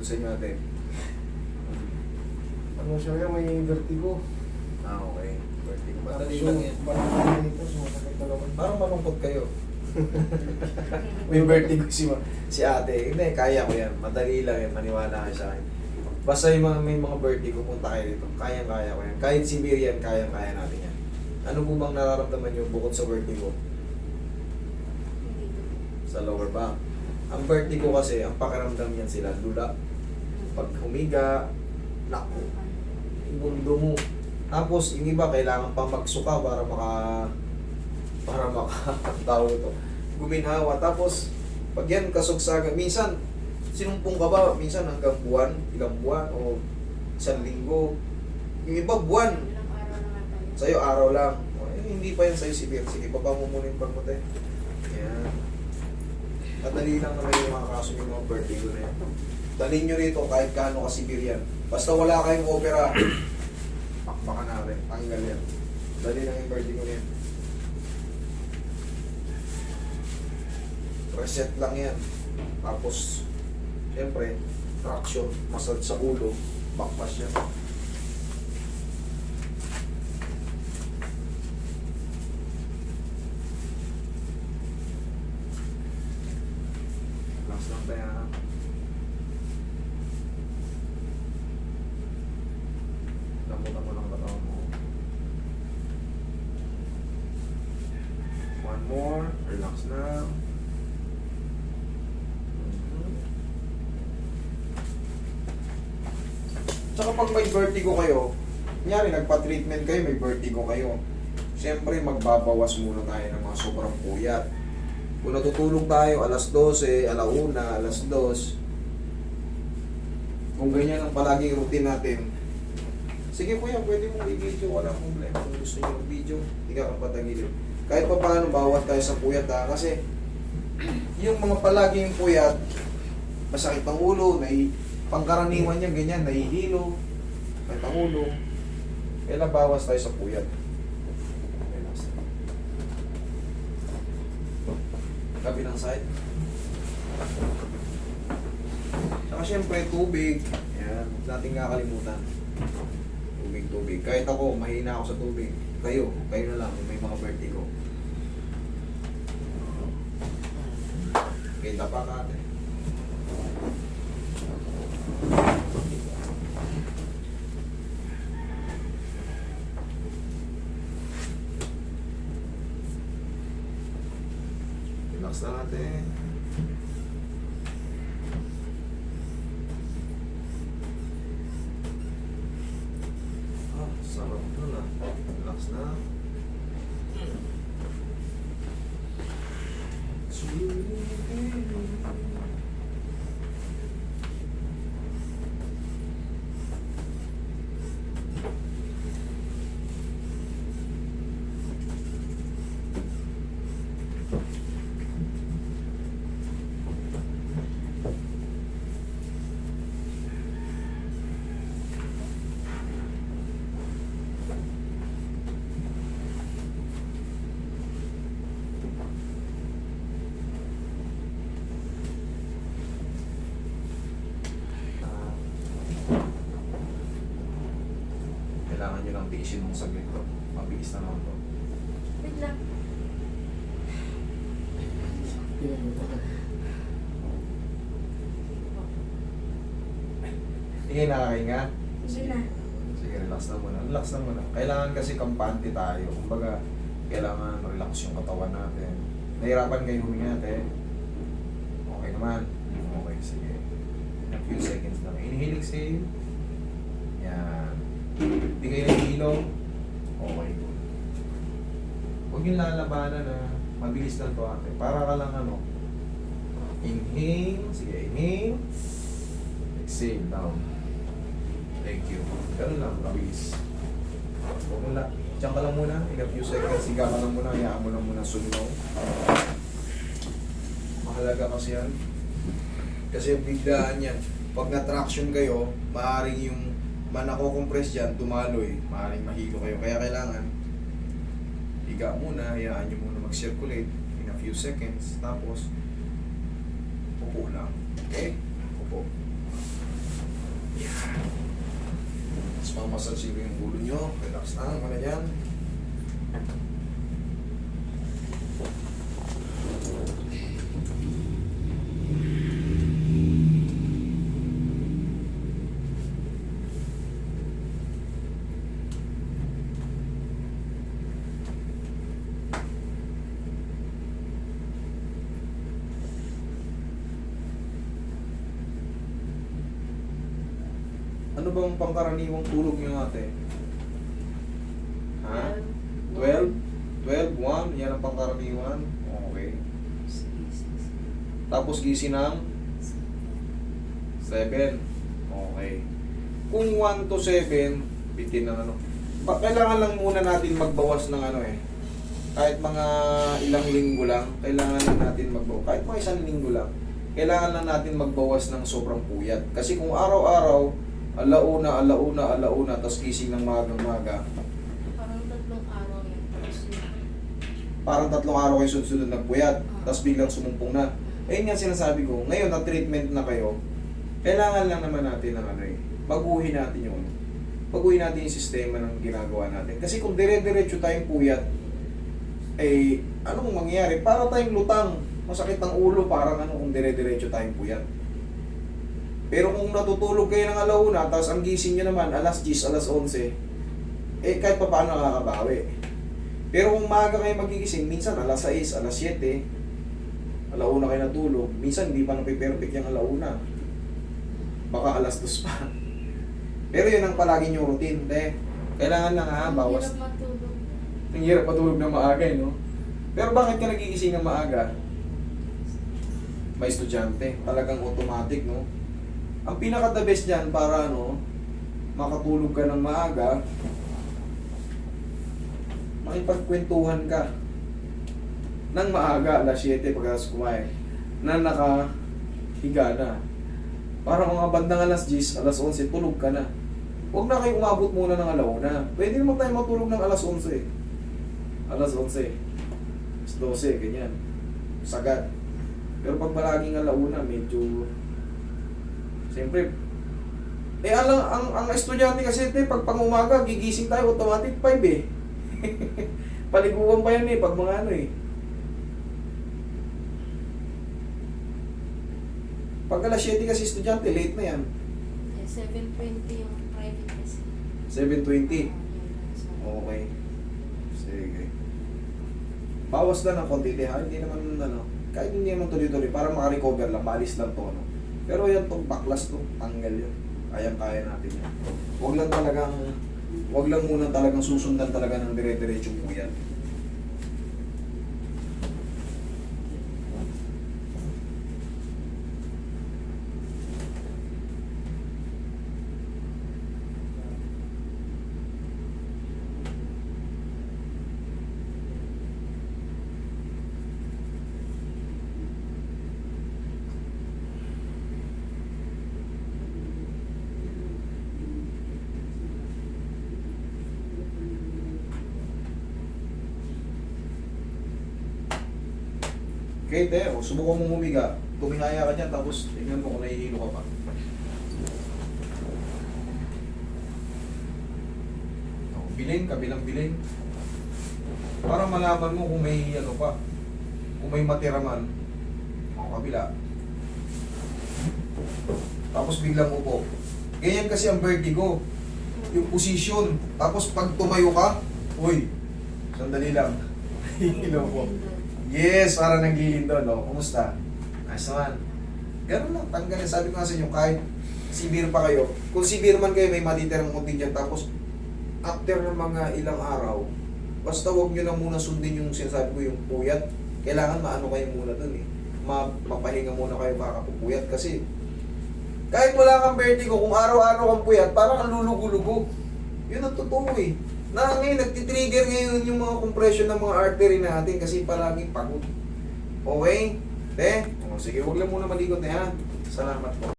Doon sa inyo natin. Ano siya yan, may vertigo. Ah, okay. Vertigo. Madali So, lang yan. parang dito, sumasakit na naman. Parang malungkot kayo. May vertigo si ate. Hindi, kaya ko yan. Madali lang yan. Maniwala kayo sa akin. Basta yung may mga vertigo, punta kayo dito. Kayang-kaya ko yan. Kahit severe yan, kayang-kaya natin yan. Ano po bang nararamdaman nyo bukod sa vertigo? Sa lower back. Ang vertigo kasi, ang pakiramdam yan sila, lula. Pag humiga, naku, yung mundo mo. Tapos, yung iba, kailangan pa magsuka para tawag ito, guminhawa. Tapos, pag yan kasugsagan, minsan, sinumpong ka ba? Minsan hanggang buwan, ilang buwan, o isang linggo. Yung iba, buwan. Sa'yo, araw lang. O, hindi pa yan sa'yo severe. Sige, baba mo muna yung pagmute. Yan. Madali lang naman yung mga kaso yung mga vertigo na yan. Dalhin nyo rito kahit gaano ka-severe yan. Basta wala kayong opera, pakpakan natin. Tanggal yan. Dali lang yung vertigo na yan. Reset lang yan. Tapos, siyempre, traction, massage sa ulo, backpass yan. Relax lang tayo. Lambutan mo lang katawan mo. One more. Relax na. Tsaka pag may vertigo kayo, kunyari nagpa-treatment kayo, may vertigo kayo, siyempre magbabawas muna tayo ng mga sobrang puyat. Kung natutulog tayo alas 12, alauna, alas 2, kung ganyan ang palaging routine natin, sige po yan, pwede mong i-video, walang problema. Kung gusto nyo mag-video, hindi ka kang patagilid. Kahit pa paano, bawat tayo sa puyat ha, kasi yung mga palaging puyat, masakit ang ulo, pangkaraniwan niya ganyan, nahihilo, sakit ang ulo, kailan bawas tayo sa puyat. Kabilang side. Saka syempre, tubig. Yan, huwag natin kakalimutan. Tubig. Kahit ako, mahina ako sa tubig. Kayo na lang, may mga vertigo. Kita pa ka ate. Relax na natin. Sarap nun ah. Relax na. Kailangan nyo lang tiisin mong saglit to. Mabilis na naman to. Wait lang. Hindi kayo nakakahinga? Sige na. Sige, relax na muna. Relax na muna. Kailangan kasi kampante tayo. Kumbaga, kailangan relax yung katawan natin. Nahirapan kayo huminga, ate. Okay naman. Okay, sige. In a few seconds lang. Inhale, exhale. Yan. Hindi kayo nahihilo. Okay, good. Huwag yung lalabanan na mabilis lang to ate. Para ka lang ano. Inhale. Sige, inhale. Exhale, down. Thank you. Ganun lang, mabilis. Huwag mo lang. Diyan ka lang muna. In a few seconds. Siga ka lang muna. Hayaan mo lang muna suminaw. Mahalaga kasi yan. Kasi biglaan yan. Pag na-traction kayo, maaaring yung manako-compress dyan, dumaloy. Maaaring mahilo kayo. Kaya kailangan higa muna. Hayaan nyo muna mag-circulate in a few seconds. Tapos, upo lang. Okay? Upo. Mamassage ko yung ulo nyo. Relax na. Ano yan? Ano bang pangkaraniwang tulog niyo ate? Ha? 12? 12? 1? Yan ang pangkaraniwan? Okay. Tapos gising ng 7? Okay. Kung 1 to 7, bitin ng ano. Kailangan lang muna natin magbawas ng ano eh. Kahit mga ilang linggo lang, kailangan lang natin magbawas. Kahit mga isang linggo lang, kailangan lang natin magbawas ng sobrang puyat. Kasi kung araw-araw, alauna, tapos gising ng magang-maga. Parang 3 araw yan. Tapos yun. Parang 3 araw kayo sunod-sunod nagpuyat, tapos biglang sumumpong na. Ayun nga sinasabi ko, ngayon na treatment na kayo, kailangan lang naman natin ng ano eh, baguhin natin yung sistema ng ginagawa natin. Kasi kung dire-diretso tayong puyat, eh, anong mangyayari? Para tayong lutang, masakit ang ulo, parang ano kung dire-diretso tayong puyat. Pero kung natutulog kayo ng alauna, tapos ang gising nyo naman, alas 10, alas 11, eh kahit pa paano nakakabawi. Pero kung maaga kayo magigising, minsan alas 6, alas 7, alauna kayo natulog, minsan hindi pa napiperfect yung alauna. Baka alas 2 pa. Pero yun ang palagi nyo routine, te. Kailangan lang ha, bawas. Hirap matulog. Ang hirap matulog ng maaga, eh, no? Pero bakit ka nagigising ng maaga? May estudyante, talagang automatic, no? Ang pinaka-the best dyan para ano, makatulog ka ng maaga, makipagkwentuhan ka ng maaga, alas 7 pagkatapos kumain, na nakahiga na. Para mga bandang alas 10, alas 11, tulog ka na. Huwag na kayo umabot muna ng alauna. Pwede naman tayo matulog ng alas 11. Alas 11. Alas 12, ganyan. Sagad. Pero pag palaging alauna, medyo... Siyempre, eh ang estudyante kasi pag pangumaga, gigising tayo automatic 5 eh. Paliguan pa yan eh, pag mga ano eh. Pag alas 7 kasi estudyante, late na yan. Eh, 7:20 yung private kasi. 7:20. Okay. Sige. Bawas lang ng konti, hindi naman ano, kahit hindi naman tuloy-tuloy, para makarecover lang, maalis lang to, no? Pero yan tong baklas to, tanggal yun. Kayang-kaya natin yan. Huwag lang muna talagang susundan talaga ng dire-diretso po yan. Okay, te, subukan mong humiga. Tumingaya ka dyan, tapos tingnan mo kung nahihilo ka pa. Bilin, kabilang bilin. Para malaman mo kung may ano pa, kung may matira man. O, kabila. Tapos biglang upo. Ganyan kasi ang vertigo. Yung position. Tapos pag tumayo ka, uy, sandali lang. Hilo ko. Yes, para naglilindol, no? Kumusta? Ayos naman. Ganun lang, tanggalin. Sabi ko nga sa inyo, kahit severe pa kayo, kung severe man kayo, may matitirang konti dyan, tapos after ng mga ilang araw, basta huwag nyo lang muna sundin yung sinasabi ko, yung puyat. Kailangan maano kayo muna dun eh. Mapahinga muna kayo makakapupuyat kasi kahit wala kang vertigo, kung araw-araw kang puyat, parang ang lulugo-lugo. Yun ang totoo eh. Na ngayon, nagtitrigger ngayon yung mga compression ng mga artery natin kasi palaging pagod. Okay? Te? O, sige, huwag lang muna maligot na yan. Salamat po.